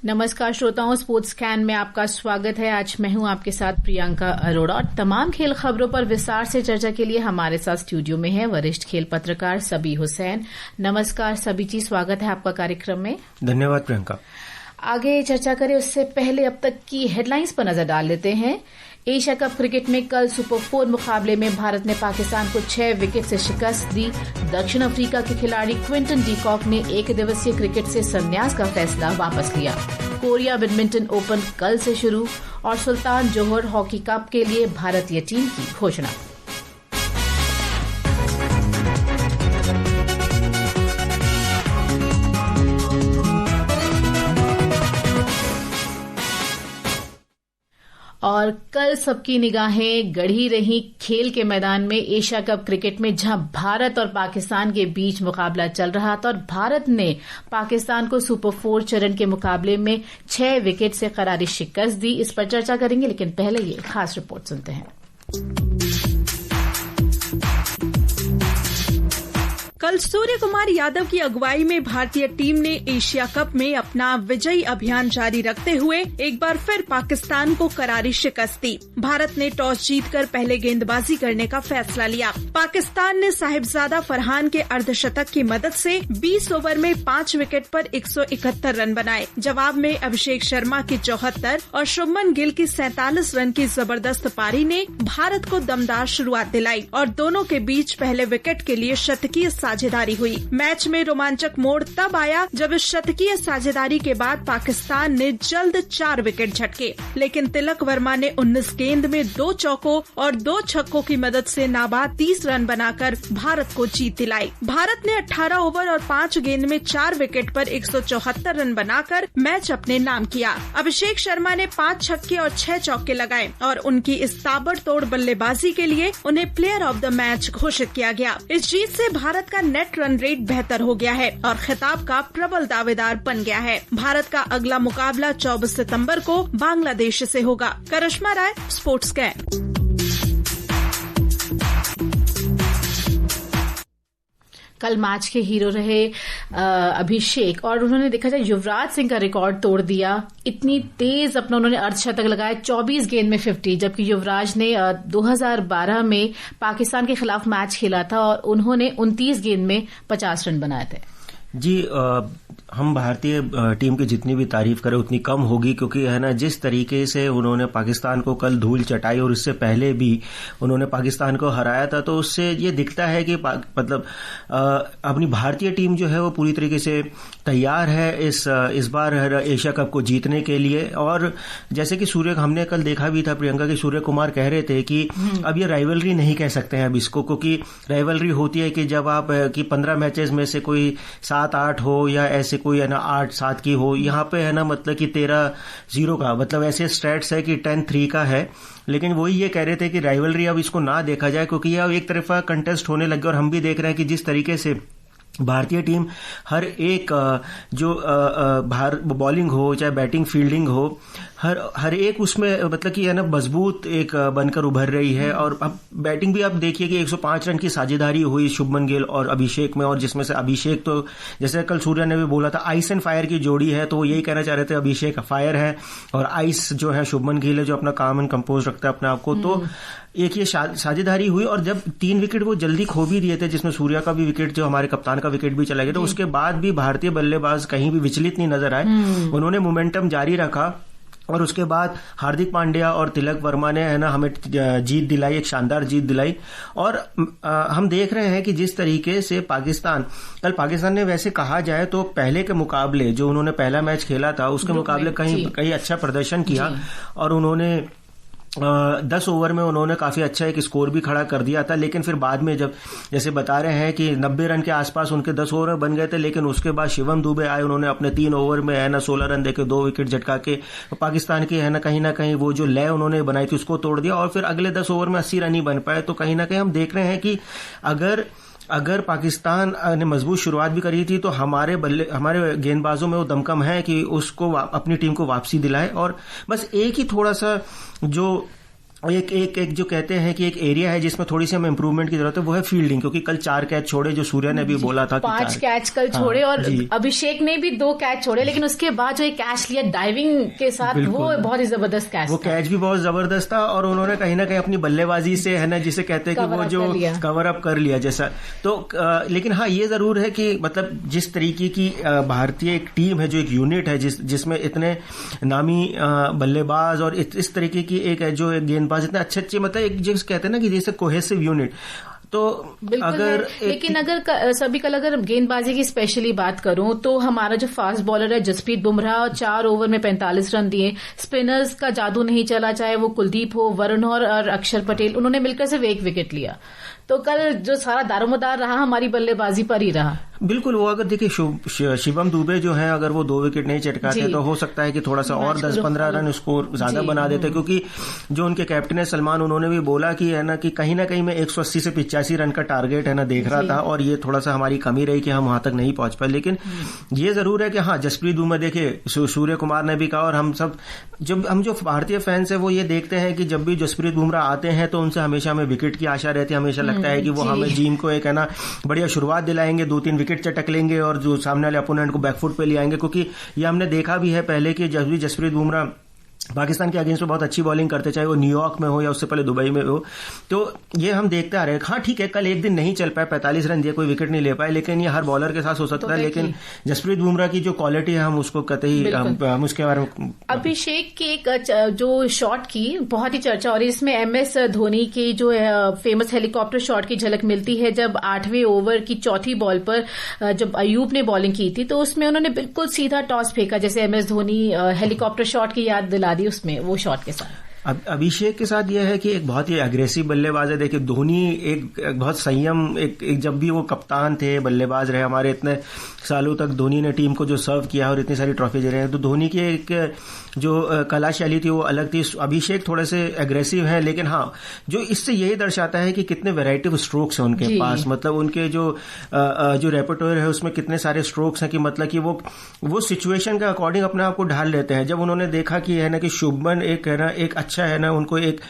नमस्कार श्रोताओं, sports scan में आपका स्वागत है। आज मैं हूं आपके साथ प्रियंका अरोड़ा और तमाम खेल खबरों पर विस्तार से चर्चा के लिए हमारे साथ स्टूडियो में है वरिष्ठ खेल पत्रकार सबी हुसैन। नमस्कार सबी जी, स्वागत है आपका कार्यक्रम में। धन्यवाद प्रियंका। आगे चर्चा करें उससे पहले अब तक की हेडलाइंस पर नजर डाल लेते हैं। एशिया कप क्रिकेट में कल सुपर 4 मुकाबले में भारत ने पाकिस्तान को 6 विकेट से शिकस्त दी। दक्षिण अफ्रीका के खिलाड़ी क्विंटन डी कॉक ने एक दिवसीय क्रिकेट से संन्यास का फैसला वापस लिया। कोरिया बैडमिंटन ओपन कल से शुरू और सुल्तान जोहर हॉकी कप के लिए भारतीय टीम की घोषणा। और कल सबकी निगाहें गड़ी रही खेल के मैदान में एशिया कप क्रिकेट में, जहां भारत और पाकिस्तान के बीच मुकाबला चल रहा था और भारत ने पाकिस्तान को सुपर 4 चरण के मुकाबले में 6 विकेट से करारी शिकस्त दी। इस पर चर्चा करेंगे, लेकिन पहले ये खास रिपोर्ट सुनते हैं। कल सूर्य कुमार यादव की अगुवाई में भारतीय टीम ने एशिया कप में अपना विजयी अभियान जारी रखते हुए एक बार फिर पाकिस्तान को करारी शिकस्त दी। भारत ने टॉस जीतकर पहले गेंदबाजी करने का फैसला लिया। पाकिस्तान ने साहिबजादा फरहान के अर्धशतक की मदद से 20 ओवर में 5 विकेट पर 171 रन बनाए। जवाब में अभिषेक शर्मा की 74 और शुभमन गिल की 47 रन की जबरदस्त पारी ने भारत को दमदार शुरुआत दिलाई और दोनों के बीच पहले विकेट के लिए शतकीय साझेदारी हुई। मैच में रोमांचक मोड़ तब आया जब इस शतकीय साझेदारी के बाद पाकिस्तान ने जल्द 4 विकेट झटके, लेकिन तिलक वर्मा ने 19 गेंद में 2 चौकों और 2 छक्कों की मदद से नाबाद 30 रन बनाकर भारत को जीत दिलाई। भारत ने 18 ओवर और 5 गेंद में 4 विकेट पर 174 रन बनाकर मैच अपने नाम किया। अभिषेक शर्मा ने 5 छक्के और 6 चौके लगाए और उनकी इस ताबड़तोड़ बल्लेबाजी के लिए उन्हें प्लेयर ऑफ द मैच घोषित किया गया। इस जीत से भारत का नेट रन रेट बेहतर हो गया है और खिताब का प्रबल दावेदार बन गया है। भारत का अगला मुकाबला 24 सितंबर को बांग्लादेश से होगा। करिश्मा राय, स्पोर्ट्स स्कैन। कल मैच के हीरो रहे अभिषेक और उन्होंने देखा जाए युवराज सिंह का रिकॉर्ड तोड़ दिया। इतनी तेज अपना उन्होंने अर्धशतक लगाया, 24 गेंद में 50, जबकि युवराज ने 2012 में पाकिस्तान के खिलाफ मैच खेला था और उन्होंने 29 गेंद में 50 रन बनाए थे। जी, हम भारतीय टीम की जितनी भी तारीफ करें उतनी कम होगी, क्योंकि है ना जिस तरीके से उन्होंने पाकिस्तान को कल धूल चटाई और इससे पहले भी उन्होंने पाकिस्तान को हराया था, तो उससे ये दिखता है कि मतलब अपनी भारतीय टीम जो है वो पूरी तरीके से तैयार है इस बार एशिया कप को जीतने के लिए। और जैसे कि हमने कल देखा भी था प्रियंका, कि सूर्य कुमार कह रहे थे कि अब ये राइवलरी नहीं कह सकते हैं अब इसको, क्योंकि राइवलरी होती है कि जब आप कि 15 मैचेस में से कोई 7-8 हो या ऐसे कोई है ना 8-7 की हो। यहाँ पे है ना मतलब कि 13-0 का मतलब ऐसे स्टैट्स है कि 10-3 का है। लेकिन वही ये कह रहे थे कि राइवलरी अब इसको ना देखा जाए, क्योंकि यह एक तरफा कंटेस्ट होने लगे और हम भी देख रहे हैं कि जिस तरीके से भारतीय टीम हर एक जो बॉलिंग हो चाहे बैटिंग फील्डिंग हो, हर एक उसमें मतलब कि है ना मजबूत एक बनकर उभर रही है। और अब बैटिंग भी आप देखिए कि 105 रन की साझेदारी हुई शुभमन गिल और अभिषेक में, और जिसमें से अभिषेक तो जैसे कल सूर्या ने भी बोला था आइस एंड फायर की जोड़ी है, तो वो यही कहना चाह रहे थे अभिषेक फायर है और आइस जो है शुभमन गिल है जो अपना काम एंड कंपोज रखता है अपने आप को। तो एक ये साझेदारी हुई और जब 3 विकेट वो जल्दी खो भी दिए थे, जिसमें सूर्या का भी विकेट जो हमारे कप्तान का विकेट भी चला गया, तो उसके बाद भी भारतीय बल्लेबाज कहीं भी विचलित नहीं नजर आए। उन्होंने मोमेंटम जारी रखा और उसके बाद हार्दिक पांड्या और तिलक वर्मा ने है ना हमें जीत दिलाई, एक शानदार जीत दिलाई। और हम देख रहे हैं कि जिस तरीके से कल पाकिस्तान ने वैसे कहा जाए तो पहले के मुकाबले जो उन्होंने पहला मैच खेला था उसके मुकाबले कहीं अच्छा प्रदर्शन किया और उन्होंने 10 ओवर में उन्होंने काफी अच्छा एक स्कोर भी खड़ा कर दिया था। लेकिन फिर बाद में जब जैसे बता रहे हैं कि 90 रन के आसपास उनके 10 ओवर बन गए थे, लेकिन उसके बाद शिवम दुबे आए, उन्होंने अपने 3 ओवर में है ना 16 रन देके 2 विकेट झटका के पाकिस्तान की है ना कहीं वो जो लय उन्होंने बनाई थी उसको तोड़ दिया और फिर अगले 10 ओवर में 80 रन ही बन पाए। तो कहीं ना कहीं हम देख रहे हैं कि अगर पाकिस्तान ने मजबूत शुरुआत भी करी थी तो हमारे गेंदबाजों में वो दमकम है कि उसको अपनी टीम को वापसी दिलाए। और बस एक ही थोड़ा सा जो और एक जो कहते हैं कि एक एरिया है जिसमें थोड़ी सी हमें इंप्रूवमेंट की जरूरत है, वो है फील्डिंग, क्योंकि कल 4 कैच छोड़े, जो सूर्या ने भी बोला था 5 कैच कल छोड़े, और अभिषेक ने भी 2 कैच छोड़े, लेकिन उसके बाद जो एक कैच लिया डाइविंग के साथ, वो बहुत ही जबरदस्त कैच, वो कैच भी बहुत जबरदस्त था, और उन्होंने कहीं ना कहीं अपनी बल्लेबाजी से, है ना, जिसे कहते हैं कि वो जो कवर अप कर लिया जैसा। तो लेकिन हाँ, ये जरूर है कि मतलब जिस तरीके की भारतीय एक टीम है, जो एक यूनिट है, जिसमें इतने नामी बल्लेबाज और इस तरीके की एक जो गेंदबाज इतने अच्छे मतलब एक जिस कहते हैं ना कि जैसे कोहेसिव यूनिट, तो अगर लेकिन अगर सभी कल अगर गेंदबाजी की स्पेशली बात करूं तो हमारा जो फास्ट बॉलर है जसप्रीत बुमराह 4 ओवर में 45 रन दिए। स्पिनर्स का जादू नहीं चला, चाहे वो कुलदीप हो, वरुण और अक्षर पटेल, उन्होंने मिलकर सिर्फ 1 विकेट लिया। तो कल जो सारा दारोमदार रहा हमारी बल्लेबाजी पर ही रहा। बिल्कुल, वो अगर देखिए शिवम दुबे जो है, अगर वो 2 विकेट नहीं चटकाते तो हो सकता है कि थोड़ा सा और 10-15 रन स्कोर ज्यादा बना देते, क्योंकि जो उनके कैप्टन है सलमान, उन्होंने भी बोला कि है ना कि कहीं ना कहीं मैं 180 से 85 रन का टारगेट है ना देख रहा था, और ये थोड़ा सा हमारी कमी रही कि हम वहां तक नहीं पहुंच पाए। लेकिन ये जरूर है कि हाँ, जसप्रीत बुमराह देखिए, सूर्य कुमार ने भी कहा, और हम सब हम जो भारतीय फैंस है वो ये देखते हैं कि जब भी जसप्रीत बुमराह आते हैं तो उनसे हमेशा हमें विकेट की आशा रहती है, हमेशा लगता है कि वो हमें टीम को एक है ना बढ़िया शुरुआत दिलाएंगे, 2-3 विकेट चटक लेंगे और जो सामने वाले अपोनेंट को बैकफुट पे ले आएंगे, क्योंकि ये हमने देखा भी है पहले कि जब भी जसप्रीत बुमराह पाकिस्तान के अगेंस्ट में बहुत अच्छी बॉलिंग करते, चाहे वो न्यूयॉर्क में हो या उससे पहले दुबई में हो, तो ये हम देखते आ रहे हैं। हाँ ठीक है, कल एक दिन नहीं चल पाए, 45 रन दिए, कोई विकेट नहीं ले पाए, लेकिन ये हर बॉलर के साथ हो सकता है। लेकिन जसप्रीत बुमराह की जो क्वालिटी है, हम उसको कतई हम उसके बारे में। अभिषेक की एक जो शॉट की बहुत ही चर्चा, और इसमें MS धोनी की जो फेमस हेलीकॉप्टर शॉट की झलक मिलती है, जब 8वें ओवर की चौथी बॉल पर जब अयूब ने बॉलिंग की थी, तो उसमें उन्होंने बिल्कुल सीधा टॉस फेंका, जैसे MS धोनी हेलीकॉप्टर शॉट की याद दिला दी उसमें, वो शॉट के साथ। अभिषेक के साथ यह है कि एक बहुत ही एग्रेसिव बल्लेबाज है। देखिए धोनी एक बहुत संयम, एक जब भी वो कप्तान थे, बल्लेबाज रहे हमारे इतने सालों तक, धोनी ने टीम को जो सर्व किया और इतनी सारी ट्रॉफी दे रहे हैं, तो धोनी की एक जो कला शैली थी वो अलग थी। अभिषेक थोड़े से एग्रेसिव है, लेकिन हाँ, जो इससे यही दर्शाता है कि कितने वेराइटी ऑफ स्ट्रोक्स हैं उनके पास, मतलब उनके जो रेपर्टोयर है उसमें कितने सारे स्ट्रोक्स हैं कि मतलब कि वो सिचुएशन के अकॉर्डिंग अपने आप को ढाल लेते हैं। जब उन्होंने देखा कि है ना कि शुभमन एक है ना एक अच्छा है ना, उनको एक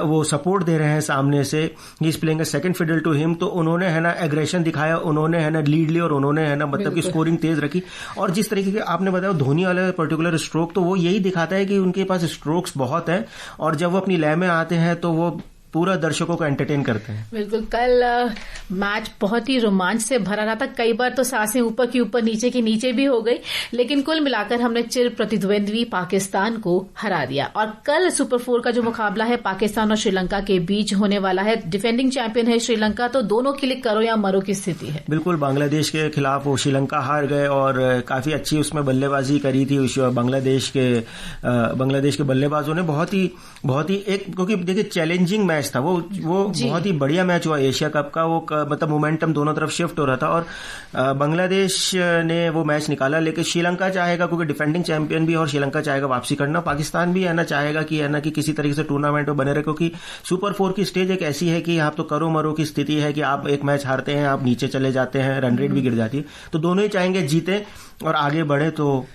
वो सपोर्ट दे रहे हैं सामने से, he is playing a second fiddle to him, तो उन्होंने है ना एग्रेशन दिखाया, उन्होंने है ना लीड ली, और उन्होंने है ना मतलब की स्कोरिंग तेज रखी। और जिस तरीके के आपने बताया धोनी वाला पर्टिकुलर स्ट्रोक, तो वो यही दिखाता है कि उनके पास स्ट्रोक्स बहुत है, और जब वो अपनी लय में आते हैं तो वो पूरा दर्शकों को एंटरटेन करते हैं। बिल्कुल, कल मैच बहुत ही रोमांच से भरा रहा था, कई बार तो सांसें ऊपर की ऊपर नीचे की नीचे भी हो गई, लेकिन कुल मिलाकर हमने चिर प्रतिद्वंद्वी पाकिस्तान को हरा दिया। और कल सुपर 4 का जो मुकाबला है पाकिस्तान और श्रीलंका के बीच होने वाला है, डिफेंडिंग चैंपियन है श्रीलंका, तो दोनों के लिए करो या मरो की स्थिति है। बिल्कुल, बांग्लादेश के खिलाफ वो श्रीलंका हार गए, और काफी अच्छी उसमें बल्लेबाजी करी थी बांग्लादेश के बल्लेबाजों ने, बहुत ही एक, क्योंकि देखिए चैलेंजिंग मैच था वो बहुत ही बढ़िया मैच हुआ एशिया कप का, वो मतलब मोमेंटम दोनों तरफ शिफ्ट हो रहा था, और बांग्लादेश ने वो मैच निकाला। लेकिन श्रीलंका चाहेगा, क्योंकि डिफेंडिंग चैंपियन भी, और श्रीलंका चाहेगा वापसी करना, पाकिस्तान भी है ना चाहेगा कि किसी तरीके से टूर्नामेंट में बने रहे, क्योंकि सुपर 4 की स्टेज एक ऐसी है कि आप तो करो मरो की स्थिति है कि आप एक मैच हारते हैं, आप नीचे चले जाते हैं, रन रेट भी गिर जाती है, तो दोनों ही चाहेंगे जीते और आगे बढ़े, तो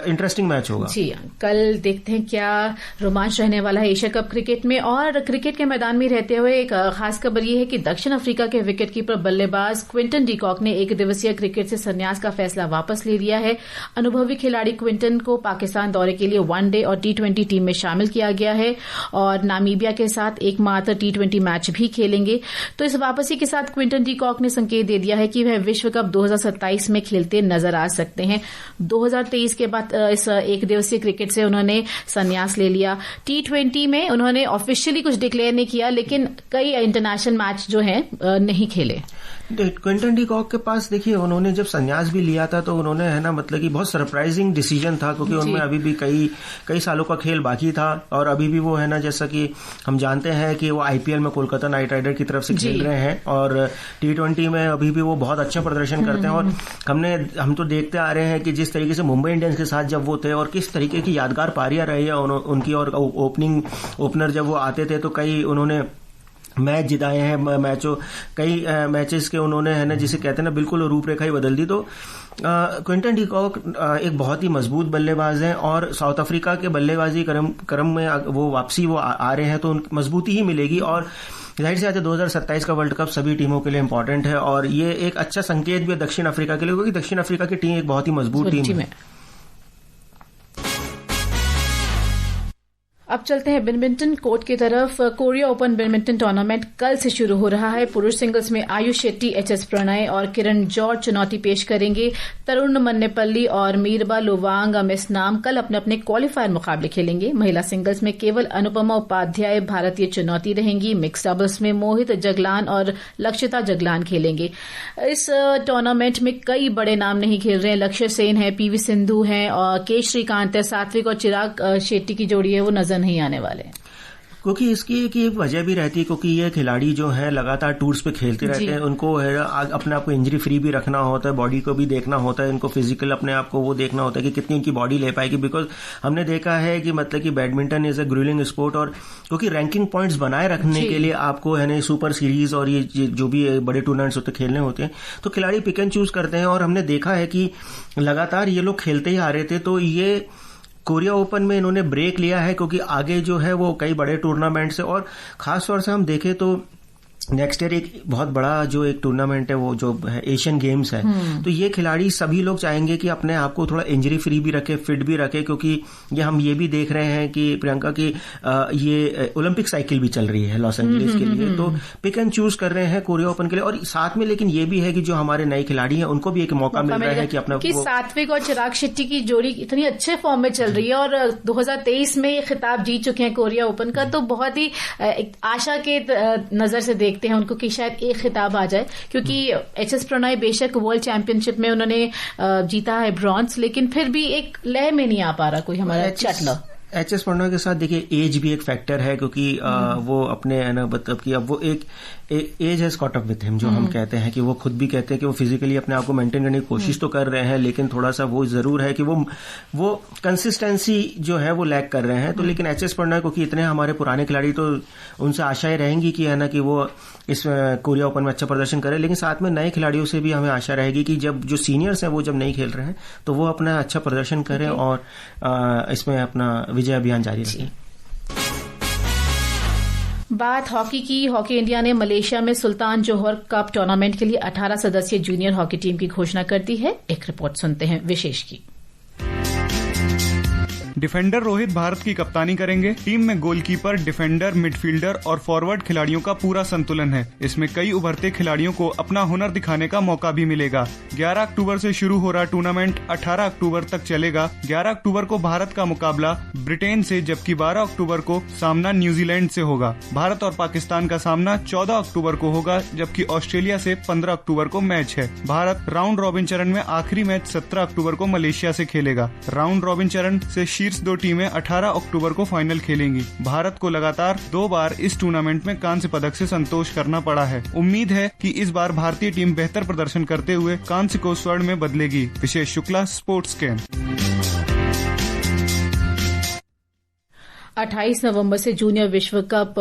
इंटरेस्टिंग मैच होगा। जी, कल देखते हैं क्या रोमांच रहने वाला है एशिया कप क्रिकेट में। और क्रिकेट के मैदान में रहते हुए एक खास खबर ये है कि दक्षिण अफ्रीका के विकेटकीपर बल्लेबाज क्विंटन डीकॉक ने 1 दिवसीय क्रिकेट से संन्यास का फैसला वापस ले लिया है। अनुभवी खिलाड़ी क्विंटन को पाकिस्तान दौरे के लिए वनडे और T20 टीम में शामिल किया गया है, और नामीबिया के साथ एकमात्र T20 मैच भी खेलेंगे। तो इस वापसी के साथ क्विंटन डीकॉक ने संकेत दे दिया है कि वह विश्व कप 2027 में खेलते नजर आ सकते हैं। 2023 के बाद इस 1 दिवसीय क्रिकेट से उन्होंने संन्यास ले लिया। T20 में उन्होंने ऑफिशियली कुछ डिक्लेयर नहीं किया, लेकिन कई इंटरनेशनल मैच जो हैं नहीं खेले। क्विंटन डीकॉक के पास देखिए, उन्होंने जब संन्यास भी लिया था तो उन्होंने है ना मतलब कि बहुत सरप्राइजिंग डिसीजन था, क्योंकि उनमें अभी भी कई सालों का खेल बाकी था, और अभी भी वो है ना, जैसा कि हम जानते हैं कि वो IPL में कोलकाता नाइट राइडर की तरफ से खेल रहे हैं, और T20 में अभी भी वो बहुत अच्छा प्रदर्शन करते हैं। और हम तो देखते आ रहे हैं कि जिस तरीके से मुंबई इंडियंस के साथ जब वो थे, और किस तरीके की यादगार पारियां रही है उनकी, और ओपनर जब वो आते थे तो कई उन्होंने मैच जिताए हैं, कई मैचेस के उन्होंने है ना जिसे कहते हैं ना बिल्कुल रूपरेखा ही बदल दी। तो क्विंटन डी कॉक एक बहुत ही मजबूत बल्लेबाज हैं और साउथ अफ्रीका के बल्लेबाजी क्रम में वो वापसी वो आ रहे हैं तो मजबूती ही मिलेगी। और जाहिर से 2027 का वर्ल्ड कप सभी टीमों के लिए इंपॉर्टेंट है और ये एक अच्छा संकेत भी है दक्षिण अफ्रीका के लिए, क्योंकि दक्षिण अफ्रीका की टीम एक बहुत ही मजबूत टीम है। अब चलते हैं बैडमिंटन कोर्ट की तरफ। कोरिया ओपन बैडमिंटन टूर्नामेंट कल से शुरू हो रहा है। पुरुष सिंगल्स में आयुष शेट्टी, एचएस प्रणय और किरण जॉर्ज चुनौती पेश करेंगे। तरुण मन्नेपल्ली और मीरबा लोवांग मेसनाम कल अपने अपने क्वालिफायर मुकाबले खेलेंगे। महिला सिंगल्स में केवल अनुपमा उपाध्याय भारतीय चुनौती रहेंगी। मिक्स डबल्स में मोहित जगलान और लक्षिता जगलान खेलेंगे। इस टूर्नामेंट में कई बड़े नाम नहीं खेल रहे हैं। लक्ष्य सेन है, पीवी सिंधु है और के श्रीकांत है, सात्विक और चिराग शेट्टी की जोड़ी है वो नजर नहीं आने वाले, क्योंकि इसकी एक वजह भी रहती है क्योंकि ये खिलाड़ी जो है लगातार टूर्स पे खेलते रहते हैं। उनको अपने आप को इंजरी फ्री भी रखना होता है, बॉडी को भी देखना होता है, इनको फिजिकल अपने आप को वो देखना होता है कि कितनी उनकी बॉडी ले पाएगी। बिकॉज हमने देखा है कि मतलब कि badminton is a grilling sport और क्योंकि रैंकिंग पॉइंट्स बनाए रखने के लिए आपको है ना सुपर सीरीज और ये जो भी बड़े टूर्नामेंट्स होते खेलने होते हैं तो खिलाड़ी पिक एंड चूज करते हैं। और हमने देखा है कि लगातार ये लोग खेलते ही आ रहे थे। तो ये कोरिया ओपन में इन्होंने ब्रेक लिया है क्योंकि आगे जो है वो कई बड़े टूर्नामेंट से और खास तौर से हम देखें तो नेक्स्ट ईयर एक बहुत बड़ा जो एक टूर्नामेंट है वो जो है एशियन गेम्स है। तो ये खिलाड़ी सभी लोग चाहेंगे कि अपने आप को थोड़ा इंजरी फ्री भी रखे, फिट भी रखे, क्योंकि ये हम ये भी देख रहे हैं कि प्रियंका की ये ओलंपिक साइकिल भी चल रही है लॉस एंजलिस के लिए। तो पिक एंड चूज कर रहे हैं कोरिया ओपन के लिए। और साथ में लेकिन ये भी है कि जो हमारे नए खिलाड़ी हैं उनको भी एक मौका मिल रहा है कि अपना सात्विक और चिराग शेट्टी की जोड़ी इतनी अच्छे फॉर्म में चल रही है और 2023 में ये खिताब जीत चुके हैं कोरिया ओपन का। तो बहुत ही आशा के नजर से देखते हैं उनको कि शायद एक खिताब आ जाए, क्योंकि एचएस प्रणय बेशक वर्ल्ड चैंपियनशिप में उन्होंने जीता है ब्रॉन्ज, लेकिन फिर भी एक लय में नहीं आ पा रहा कोई हमारा चटला। एचएस प्रणय के साथ देखिए एज भी एक फैक्टर है क्योंकि वो अपने मतलब कि अब वो एक age has caught up with him जो हम कहते हैं कि वो खुद भी कहते हैं कि वो फिजिकली अपने आप को मेंटेन करने की कोशिश तो कर रहे हैं, लेकिन थोड़ा सा वो जरूर है कि वो कंसिस्टेंसी जो है वो लैक कर रहे हैं। तो लेकिन एचएस प्रणय क्योंकि इतने हमारे पुराने खिलाड़ी तो उनसे आशाएं रहेंगी कि है ना कि वो इस कोरिया ओपन में अच्छा प्रदर्शन करें, लेकिन साथ में नए खिलाड़ियों से भी हमें आशा रहेगी कि जब जो सीनियर्स हैं वो जब नहीं खेल रहे हैं तो वो अपना अच्छा प्रदर्शन करें और इसमें अपना विजय अभियान जारी रखें। बात हॉकी की। हॉकी इंडिया ने मलेशिया में सुल्तान जोहर कप टूर्नामेंट के लिए 18 सदस्यीय जूनियर हॉकी टीम की घोषणा कर दी है। एक रिपोर्ट सुनते हैं विशेष की। डिफेंडर रोहित भारत की कप्तानी करेंगे। टीम में गोलकीपर, डिफेंडर, मिडफील्डर और फॉरवर्ड खिलाड़ियों का पूरा संतुलन है। इसमें कई उभरते खिलाड़ियों को अपना हुनर दिखाने का मौका भी मिलेगा। 11 अक्टूबर से शुरू हो रहा टूर्नामेंट 18 अक्टूबर तक चलेगा। 11 अक्टूबर को भारत का मुकाबला ब्रिटेन से, जबकि 12 अक्टूबर को सामना न्यूजीलैंड से होगा। भारत और पाकिस्तान का सामना 14 अक्टूबर को होगा, जबकि ऑस्ट्रेलिया से 15 अक्टूबर को मैच है। भारत राउंड रॉबिन चरण में आखिरी मैच 17 अक्टूबर को मलेशिया से खेलेगा। राउंड रॉबिन चरण से शीर्ष 2 टीमें 18 अक्टूबर को फाइनल खेलेंगी। भारत को लगातार 2 बार इस टूर्नामेंट में कांस्य पदक से संतोष करना पड़ा है। उम्मीद है कि इस बार भारतीय टीम बेहतर प्रदर्शन करते हुए कांस्य को स्वर्ण में बदलेगी। विशेष शुक्ला, स्पोर्ट्स कैंप। 28 नवंबर से जूनियर विश्व कप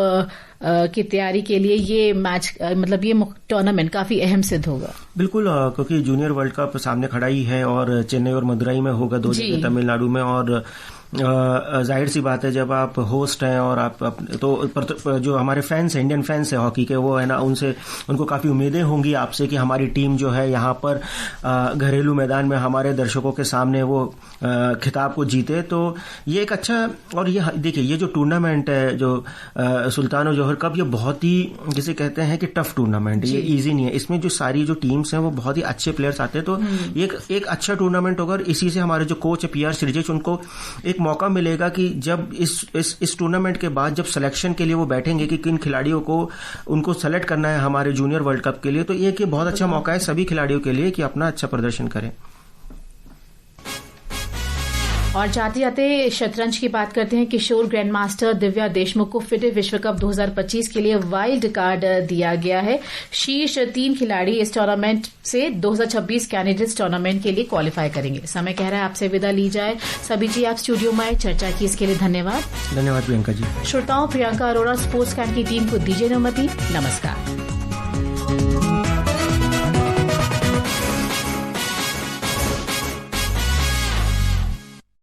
की तैयारी के लिए ये मैच मतलब ये टूर्नामेंट काफी अहम सिद्ध होगा। बिल्कुल, क्योंकि जूनियर वर्ल्ड कप सामने खड़ा ही है और चेन्नई और मदुरई में होगा, 2 जगह तमिलनाडु में। और जाहिर सी बात है जब आप होस्ट हैं और आप तो जो हमारे फैंस हैं, इंडियन फैंस हैं हॉकी के, वो है ना उनको काफी उम्मीदें होंगी आपसे कि हमारी टीम जो है यहाँ पर घरेलू मैदान में हमारे दर्शकों के सामने वो खिताब को जीते। तो ये एक अच्छा, और ये देखिए ये जो टूर्नामेंट है जो सुल्तान जोहर कप, ये बहुत ही जिसे कहते हैं कि टफ टूर्नामेंट, ये इजी नहीं है। इसमें जो सारी जो टीम्स हैं वो बहुत ही अच्छे प्लेयर्स आते हैं। तो एक अच्छा टूर्नामेंट होगा। इसी से हमारे जो कोच है PR श्रीजेश, उनको एक मौका मिलेगा कि जब इस टूर्नामेंट के बाद जब सिलेक्शन के लिए वो बैठेंगे कि किन खिलाड़ियों को उनको सेलेक्ट करना है हमारे जूनियर वर्ल्ड कप के लिए, तो ये बहुत अच्छा मौका है सभी खिलाड़ियों के लिए कि अपना अच्छा प्रदर्शन करें। और जाते जाते शतरंज की बात करते हैं। किशोर ग्रैंड मास्टर दिव्या देशमुख को फिडे विश्व कप 2025 के लिए वाइल्ड कार्ड दिया गया है। शीर्ष 3 खिलाड़ी इस टूर्नामेंट से 2026 कैंडिडेट्स टूर्नामेंट के लिए क्वालिफाई करेंगे। समय कह रहा है आपसे विदा ली जाए। सभी जी आप स्टूडियो में आए, चर्चा की, इसके लिए धन्यवाद। धन्यवाद प्रियंका जी। श्रोताओं, प्रियंका अरोड़ा स्पोर्ट्स कैन की टीम को दीजिए अनुमति। नमस्कार।